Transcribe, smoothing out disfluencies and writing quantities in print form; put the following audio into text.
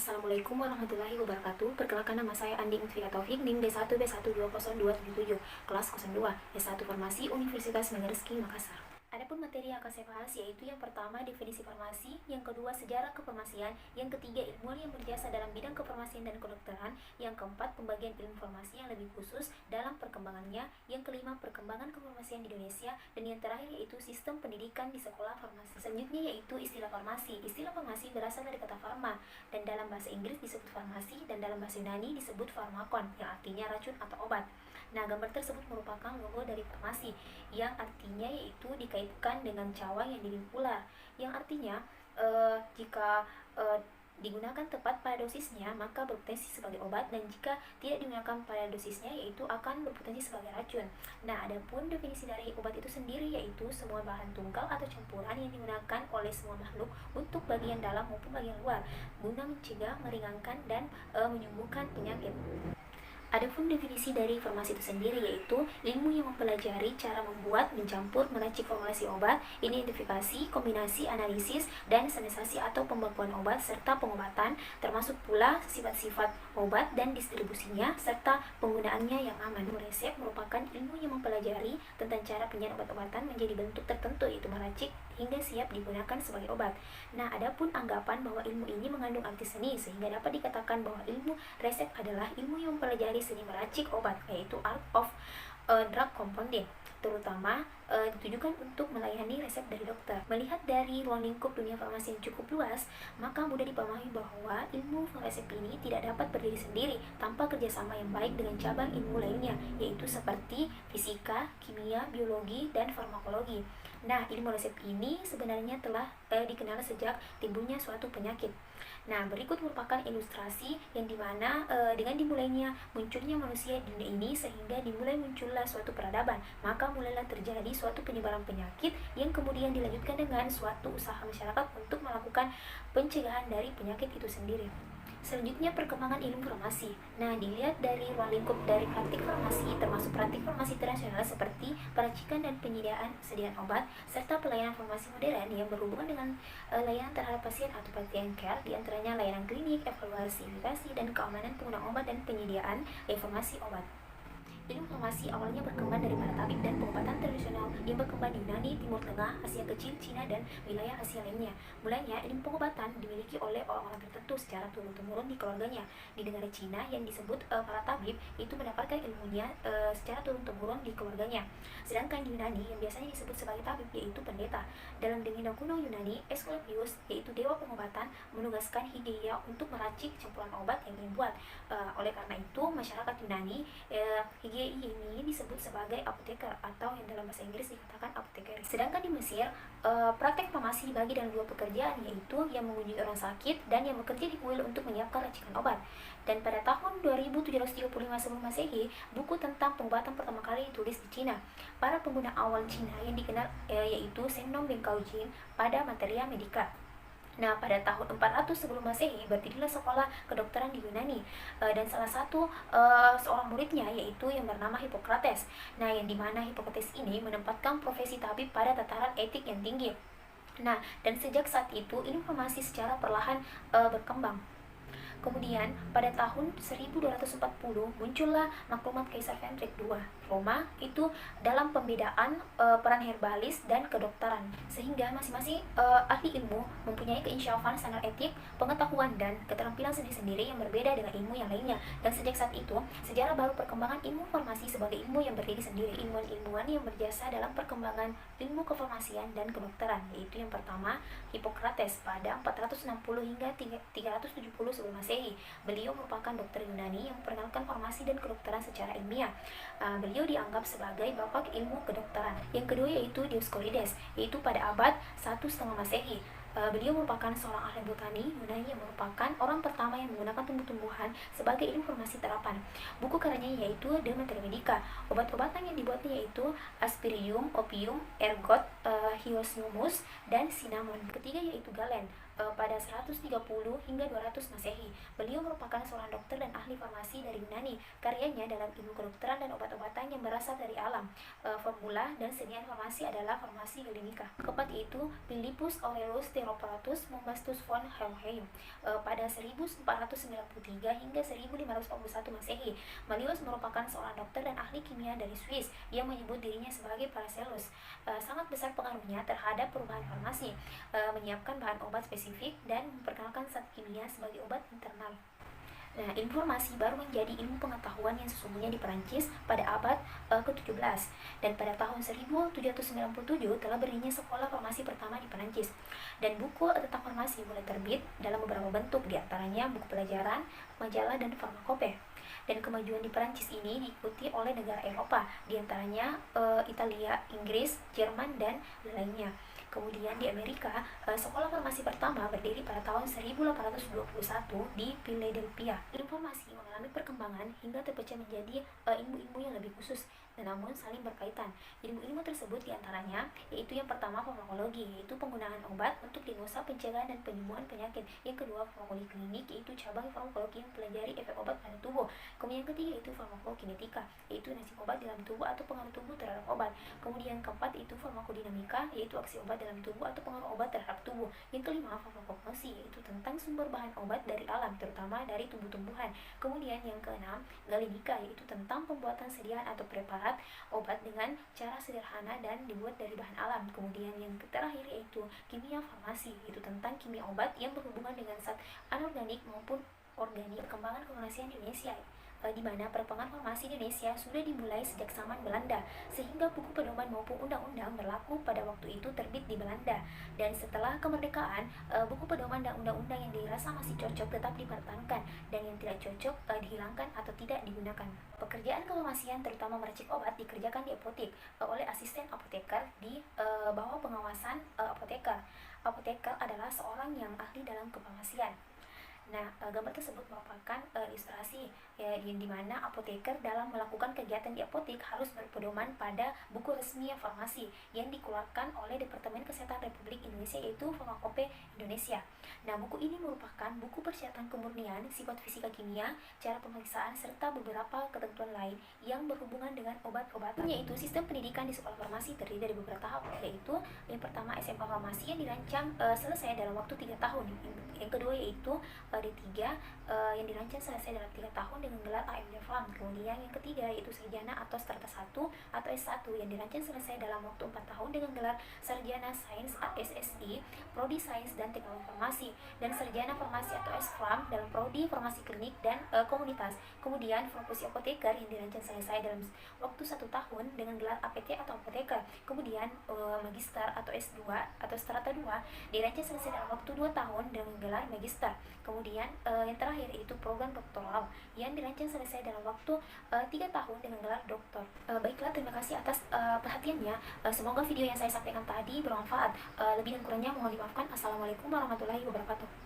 Assalamualaikum warahmatullahi wabarakatuh. Perkenalkan, nama saya Andi Mutfika Taufik, NIM D1B120277, kelas 02, S1 Farmasi, Universitas Megarizky, Makassar. Adapun materi yang akan saya bahas yaitu yang pertama definisi farmasi, yang kedua sejarah kefarmasian, yang ketiga ilmuwan yang berjasa dalam bidang kefarmasian dan kedokteran, yang keempat pembagian ilmu farmasi yang lebih khusus dalam perkembangannya, yang kelima perkembangan kefarmasian di Indonesia, dan yang terakhir yaitu sistem pendidikan di sekolah farmasi. Selanjutnya yaitu istilah farmasi. Istilah farmasi berasal dari kata pharma, dan dalam bahasa Inggris disebut farmasi, dan dalam bahasa Yunani disebut pharmakon, yang artinya racun atau obat. Nah, gambar tersebut merupakan logo dari farmasi, yang artinya yaitu dikaitkan dengan cawang yang dirim ular, yang artinya jika digunakan tepat pada dosisnya maka berpotensi sebagai obat, dan jika tidak digunakan pada dosisnya yaitu akan berpotensi sebagai racun. Nah, adapun definisi dari obat itu sendiri yaitu semua bahan tunggal atau campuran yang digunakan oleh semua makhluk untuk bagian dalam maupun bagian luar guna mencegah, meringankan, dan menyembuhkan penyakit. Adapun definisi dari farmasi itu sendiri yaitu ilmu yang mempelajari cara membuat, mencampur, meracik formulasi obat, identifikasi, kombinasi, analisis, dan sensasi atau pembekuan obat serta pengobatan, termasuk pula sifat-sifat obat dan distribusinya serta penggunaannya yang aman. Resep merupakan ilmu yang mempelajari tentang cara penyajian obat-obatan menjadi bentuk tertentu yaitu meracik hingga siap digunakan sebagai obat. Nah, adapun anggapan bahwa ilmu ini mengandung arti seni sehingga dapat dikatakan bahwa ilmu resep adalah ilmu yang mempelajari seni meracik obat, yaitu art of drug compounding, terutama ditujukan untuk melayani resep dari dokter. Melihat dari ruang lingkup dunia farmasi yang cukup luas, maka mudah dipahami bahwa ilmu resep ini tidak dapat berdiri sendiri tanpa kerjasama yang baik dengan cabang ilmu lainnya, yaitu seperti fisika, kimia, biologi, dan farmakologi. Nah, ilmu resep ini sebenarnya telah dikenal sejak timbulnya suatu penyakit. Nah, berikut merupakan ilustrasi yang dimana dengan dimulainya munculnya manusia di dunia ini sehingga dimulai muncullah suatu peradaban, maka mulailah terjadi suatu penyebaran penyakit yang kemudian dilanjutkan dengan suatu usaha masyarakat untuk melakukan pencegahan dari penyakit itu sendiri. Selanjutnya perkembangan ilmu farmasi. Nah, dilihat dari ruang lingkup dari praktik farmasi, termasuk praktik farmasi internasional seperti peracikan dan persediaan obat, serta pelayanan farmasi modern yang berhubungan dengan layanan terhadap pasien atau patient care, diantaranya layanan klinik, evaluasi, efikasi, dan keamanan penggunaan obat dan penyediaan informasi obat. Ilmu farmasi awalnya berkembang dari para tabib dan pengobatan tradisional yang berkembang di Yunani, Timur Tengah, Asia Kecil, Cina, dan wilayah Asia lainnya. Mulanya, ilmu pengobatan dimiliki oleh orang-orang tertentu secara turun-temurun di keluarganya. Di negara Cina yang disebut para tabib itu mendapatkan ilmunya secara turun-temurun di keluarganya. Sedangkan di Yunani yang biasanya disebut sebagai tabib yaitu pendeta. Dalam legenda kuno Yunani, Aesculapius yaitu dewa pengobatan menugaskan Hygieia untuk meracik campuran obat yang dibuat. Oleh karena itu, masyarakat Yunani Hygieia ini disebut sebagai apoteker atau yang dalam bahasa Inggris dikatakan apothecary. Sedangkan di Mesir, praktek farmasi dibagi dalam dua pekerjaan, yaitu yang mengunjungi orang sakit dan yang bekerja di kuil untuk menyiapkan racikan obat. Dan pada tahun 2735 sebelum Masehi, buku tentang pengobatan pertama kali ditulis di Cina. Para pengguna awal Cina yang dikenal yaitu Shen Nong Benkao Jin pada Materia Medica. Nah, pada tahun 400 sebelum Masehi berdirilah sekolah kedokteran di Yunani, dan salah satu seorang muridnya yaitu yang bernama Hippocrates. Nah, yang dimana Hippocrates ini menempatkan profesi tabib pada tataran etik yang tinggi. Nah, dan sejak saat itu ilmu farmasi secara perlahan berkembang. Kemudian pada tahun 1240 muncullah maklumat Kaisar Frederick II Roma itu dalam pembedaan peran herbalis dan kedokteran, sehingga masing-masing ahli ilmu mempunyai keinsyafan standar etik, pengetahuan, dan keterampilan sendiri-sendiri yang berbeda dengan ilmu yang lainnya. Dan sejak saat itu sejarah baru perkembangan ilmu farmasi sebagai ilmu yang berdiri sendiri. Ilmuwan-ilmuwan yang berjasa dalam perkembangan ilmu kefarmasian dan kedokteran yaitu yang pertama Hippocrates pada 460 hingga 370 sebelum Masehi. Beliau merupakan dokter Yunani yang memperkenalkan farmasi dan kedokteran secara ilmiah. Beliau dianggap sebagai bapak ilmu kedokteran. Yang kedua yaitu Dioscorides, yaitu pada abad 1,5 Masehi. Beliau merupakan seorang ahli botani Yunani yang merupakan orang pertama yang menggunakan tumbuh-tumbuhan sebagai ilmu farmasi terapan. Buku karyanya yaitu De Materia Medica. Obat-obatan yang dibuatnya yaitu aspirium, opium, ergot, hyoscyamus, dan cinnamon. Ketiga yaitu Galen. pada 130 hingga 200 Masehi. Beliau merupakan seorang dokter dan ahli farmasi dari Yunani. Karyanya dalam ilmu kedokteran dan obat-obatan yang berasal dari alam, formula dan senian farmasi adalah farmasi klinika. Keempat yaitu Philippus Aurelius Theophrastus Bombastus von Helmholtz pada 1493 hingga 1541 Masehi. Beliau merupakan seorang dokter dan ahli kimia dari Swiss yang menyebut dirinya sebagai Paracelsus. Sangat besar pengaruhnya terhadap perubahan farmasi, menyiapkan bahan obat spesifik dan memperkenalkan zat kimia sebagai obat internal. Nah, informasi baru menjadi ilmu pengetahuan yang sesungguhnya di Perancis pada abad ke-17, dan pada tahun 1797 telah berdirinya sekolah farmasi pertama di Perancis. Dan buku tentang farmasi mulai terbit dalam beberapa bentuk, diantaranya buku pelajaran, majalah, dan farmakope. Dan kemajuan di Perancis ini diikuti oleh negara Eropa, diantaranya Italia, Inggris, Jerman, dan lainnya. Kemudian di Amerika, sekolah farmasi pertama berdiri pada tahun 1821 di Philadelphia. Informasi mengalami perkembangan hingga terpecah menjadi ilmu-ilmu yang lebih khusus, dan namun saling berkaitan. Ilmu-ilmu tersebut diantaranya yaitu yang pertama farmakologi, yaitu penggunaan obat untuk diagnosa, pencegahan, dan penyembuhan penyakit. Yang kedua farmakologi klinik, yaitu cabang farmakologi yang mempelajari efek obat pada tubuh. Kemudian yang ketiga yaitu farmakokinetika, yaitu nasib obat dalam tubuh atau pengaruh tubuh terhadap obat. Kemudian keempat yaitu farmakodinamika, yaitu aksi obat dalam tubuh atau pengaruh obat terhadap tubuh. Yang kelima farmakognosi, yaitu tentang sumber bahan obat dari alam, terutama dari tumbuh-tumbuhan. Kemudian yang keenam galenika, yaitu tentang pembuatan sediaan atau preparat obat dengan cara sederhana dan dibuat dari bahan alam. Kemudian yang terakhir yaitu kimia farmasi, yaitu tentang kimia obat yang berhubungan dengan zat anorganik maupun organik. Perkembangan kefarmasian di Indonesia, di mana perkembangan farmasi di Indonesia sudah dimulai sejak zaman Belanda, sehingga buku pedoman maupun undang-undang berlaku pada waktu itu terbit di Belanda. Dan setelah kemerdekaan, buku pedoman dan undang-undang yang dirasa masih cocok tetap dipertahankan, dan yang tidak cocok dihilangkan atau tidak digunakan. Pekerjaan kefarmasian terutama meracik obat dikerjakan di apotek oleh asisten apoteker di bawah pengawasan apoteker. Apoteker adalah seorang yang ahli dalam kefarmasian. Nah, gambar tersebut merupakan ilustrasi yang dimana apoteker dalam melakukan kegiatan di apotek harus berpedoman pada buku resmi farmasi yang dikeluarkan oleh Departemen Kesehatan Republik Indonesia, yaitu Farmakope Indonesia. Nah, buku ini merupakan buku persyaratan kemurnian, sifat fisika kimia, cara pemeriksaan, serta beberapa ketentuan lain yang berhubungan dengan obat-obatan. Yaitu sistem pendidikan di sekolah farmasi terdiri dari beberapa tahap, yaitu yang pertama SMA farmasi yang dirancang selesai dalam waktu 3 tahun. Yang kedua yaitu D3 yang dirancang selesai dalam 3 tahun dengan gelar AMD Farm. Kemudian yang ketiga yaitu sarjana atau strata 1 atau S1 yang dirancang selesai dalam waktu 4 tahun dengan gelar sarjana sains SSI, prodi sains dan teknologi farmasi, dan sarjana farmasi atau S-Farm dalam prodi farmasi klinik dan komunitas. Kemudian profesi apoteker yang dirancang selesai dalam waktu 1 tahun dengan gelar APT atau apoteker. Kemudian magister atau S2 atau strata 2 dirancang selesai dalam waktu 2 tahun dengan gelar magister. Kemudian yang terakhir yaitu program doktoral yang dirancang selesai dalam waktu 3 tahun dengan gelar doktor. Baiklah, terima kasih atas perhatiannya. Semoga video yang saya sampaikan tadi bermanfaat. Lebih dan kurangnya mohon dimaafkan. Assalamualaikum warahmatullahi wabarakatuh.